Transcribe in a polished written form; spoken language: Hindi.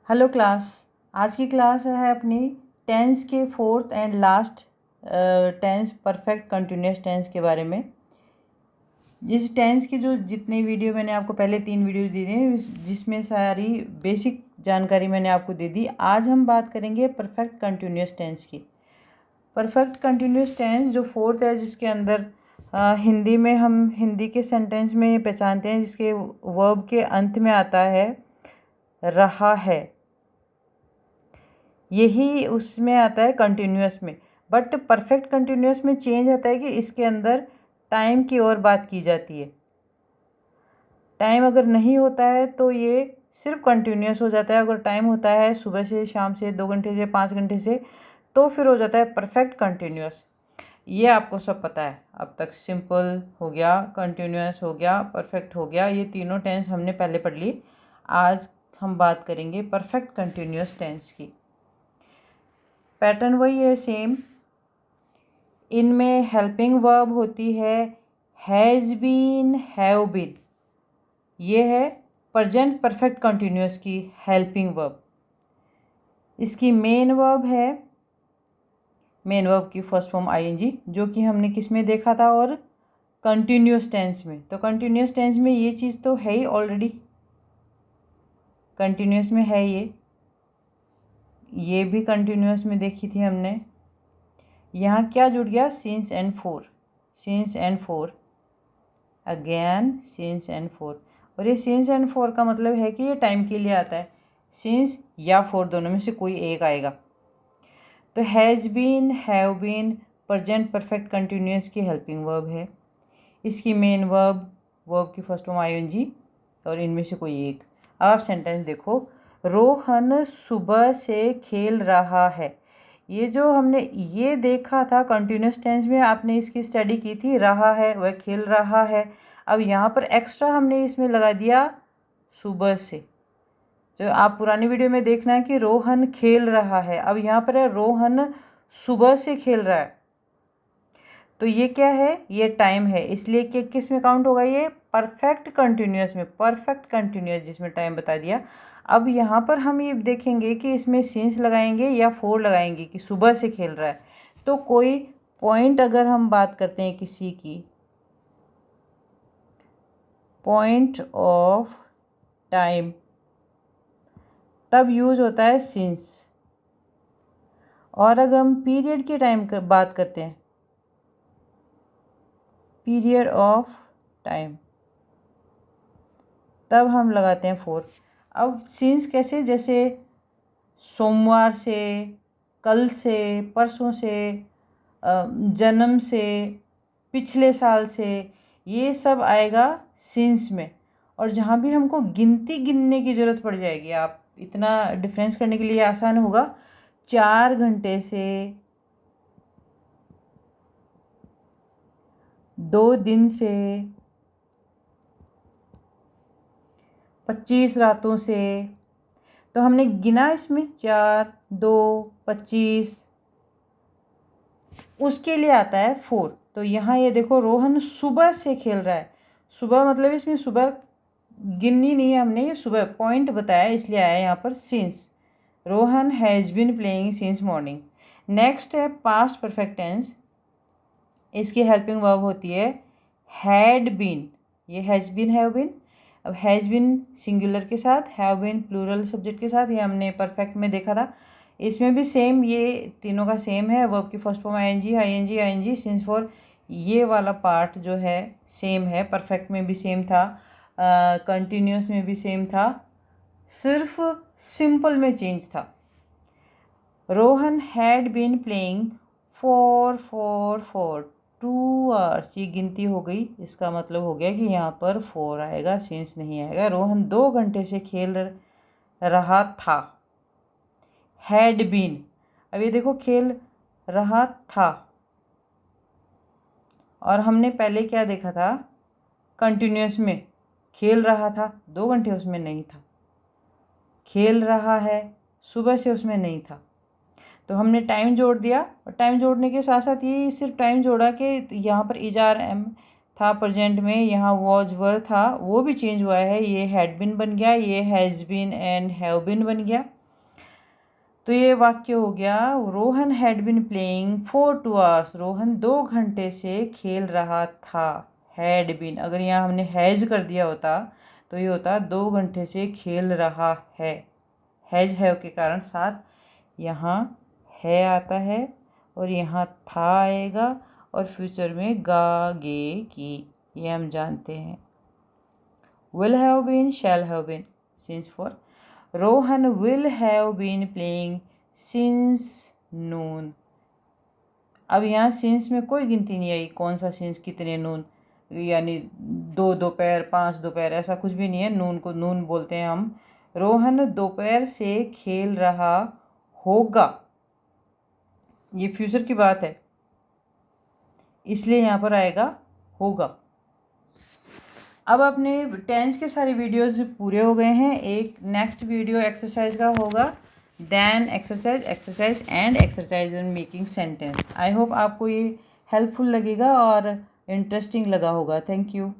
Hello class. आज की क्लास है अपनी टेंस के fourth and last tense perfect continuous tense के बारे में। जिस टेंस की जो जितनी वीडियो मैंने आपको पहले 3 वीडियो दी थी जिसमें सारी बेसिक जानकारी मैंने आपको दे दी। आज हम बात करेंगे परफेक्ट कंटिन्यूस टेंस की। परफेक्ट कंटिन्यूस टेंस जो फोर्थ है, जिसके अंदर हिंदी में हम हिंदी के सेंटेंस में पहचानते हैं, जिसके वर्ब के अंत में आता है रहा है। यही उसमें आता है कंटिन्यूस में। बट परफेक्ट कंटिन्यूस में चेंज आता है कि इसके अंदर टाइम की और बात की जाती है। टाइम अगर नहीं होता है तो ये सिर्फ कंटिन्यूस हो जाता है। अगर टाइम होता है सुबह से शाम से 2 घंटे से 5 घंटे से, तो फिर हो जाता है परफेक्ट कंटिन्यूस। ये आपको सब पता है। अब तक सिंपल हो गया, कंटिन्यूस हो गया, परफेक्ट हो गया, ये तीनों टेंस हमने पहले पढ़ ली। आज हम बात करेंगे परफेक्ट कंटिन्यूस टेंस की। पैटर्न वही है, सेम। इनमें हेल्पिंग वर्ब होती है हैज़ बीन, हैव बीन। ये है प्रेजेंट परफेक्ट कंटिन्यूस की हेल्पिंग वर्ब। इसकी मेन वर्ब है, मेन वर्ब की फर्स्ट फॉर्म आईएनजी, जो कि हमने किस में देखा था, और कंटिन्यूस टेंस में। तो कंटिन्यूस टेंस में ये चीज़ तो है ही ऑलरेडी, कंटिन्यूस में है ये भी कंटिन्यूस में देखी थी हमने। यहाँ क्या जुड़ गया, since and four, since and four, again since and four. और ये सिंस एंड फोर का मतलब है कि ये टाइम के लिए आता है। सिंस या फोर दोनों में से कोई एक आएगा। तो has been, have been present perfect continuous की हेल्पिंग वर्ब है। इसकी मेन वर्ब, वर्ब की फर्स्ट फॉर्म आईएनजी, और इनमें से कोई एक। अब आप सेंटेंस देखो, रोहन सुबह से खेल रहा है। ये जो हमने ये देखा था कंटिन्यूस टेंस में, आपने इसकी स्टडी की थी, रहा है वह खेल रहा है। अब यहाँ पर एक्स्ट्रा हमने इसमें लगा दिया सुबह से। जो आप पुरानी वीडियो में देखना है कि रोहन खेल रहा है, अब यहाँ पर है रोहन सुबह से खेल रहा है। तो ये क्या है, ये टाइम है, इसलिए कि किस में काउंट होगा, ये परफेक्ट कंटिन्यूस में, परफेक्ट कंटिन्यूस जिसमें टाइम बता दिया। अब यहाँ पर हम ये देखेंगे कि इसमें सिंस लगाएंगे या फोर लगाएंगे कि सुबह से खेल रहा है। तो कोई पॉइंट अगर हम बात करते हैं किसी की, पॉइंट ऑफ टाइम, तब यूज होता है सिंस। और अगर हम पीरियड के टाइम की बात करते हैं, पीरियड ऑफ टाइम, तब हम लगाते हैं फोर। अब सिंस कैसे, जैसे सोमवार से, कल से, परसों से, जन्म से, पिछले साल से, ये सब आएगा सिंस में। और जहाँ भी हमको गिनती गिनने की ज़रूरत पड़ जाएगी, आप इतना डिफरेंस करने के लिए आसान होगा, 4 घंटे से, 2 दिन से, 25 रातों से, तो हमने गिना इसमें 4, 2, 25, उसके लिए आता है 4। तो यहाँ ये देखो, रोहन सुबह से खेल रहा है। सुबह मतलब इसमें सुबह गिननी नहीं है हमने, ये सुबह पॉइंट बताया इसलिए आया यहाँ पर since. Rohan has been playing since morning. Next है पास्ट परफेक्ट टेंस। इसकी हेल्पिंग वर्ब होती है हैड बीन। ये हैज़ बीन, हैव बीन। अब हैज़ बीन सिंगुलर के साथ, हैव बीन प्लूरल सब्जेक्ट के साथ, ये हमने परफेक्ट में देखा था। इसमें भी सेम, ये तीनों का सेम है। वर्ब की first form ING, ING, ING, since for, ये वाला पार्ट जो है सेम है। परफेक्ट में भी सेम था, कंटिन्यूस में भी सेम था, सिर्फ सिंपल में चेंज था। Rohan had been playing for 2 hours, ये गिनती हो गई। इसका मतलब हो गया कि यहाँ पर 4 आएगा, सिंस नहीं आएगा। रोहन 2 घंटे से खेल रहा था, हैड बीन। अब ये देखो, खेल रहा था, और हमने पहले क्या देखा था, कंटिन्यूस में खेल रहा था, 2 घंटे उसमें नहीं था। खेल रहा है, सुबह से उसमें नहीं था। तो हमने टाइम जोड़ दिया, और टाइम जोड़ने के साथ साथ ये सिर्फ टाइम जोड़ा कि यहाँ पर इजार एम था प्रेजेंट में, यहाँ वॉज वर था, वो भी चेंज हुआ है। ये हैड बिन बन गया, ये has been and have been बन गया। तो ये वाक्य हो गया Rohan had been playing for 2 hours. Rohan 2 घंटे से खेल रहा था। हैड बिन, अगर यहाँ हमने हैज कर दिया होता तो ये होता 2 घंटे से खेल रहा है। हैज है के कारण साथ यहाँ है आता है और यहाँ था आएगा और फ्यूचर में गा गे की, ये हम जानते हैं। Will have been, shall have been, since for Rohan will have been playing since noon. अब यहाँ सिंस में कोई गिनती नहीं आई, कौन सा सिंस, कितने नून, यानी 2 दोपहर 5 दोपहर ऐसा कुछ भी नहीं है। नून को नून बोलते हैं हम। रोहन दोपहर से खेल रहा होगा, ये फ्यूचर की बात है इसलिए यहाँ पर आएगा होगा। अब अपने टेंस के सारे वीडियोस पूरे हो गए हैं। एक नेक्स्ट वीडियो एक्सरसाइज का होगा, then exercise and exercise in making sentence. I hope आपको ये हेल्पफुल लगेगा और इंटरेस्टिंग लगा होगा। Thank you.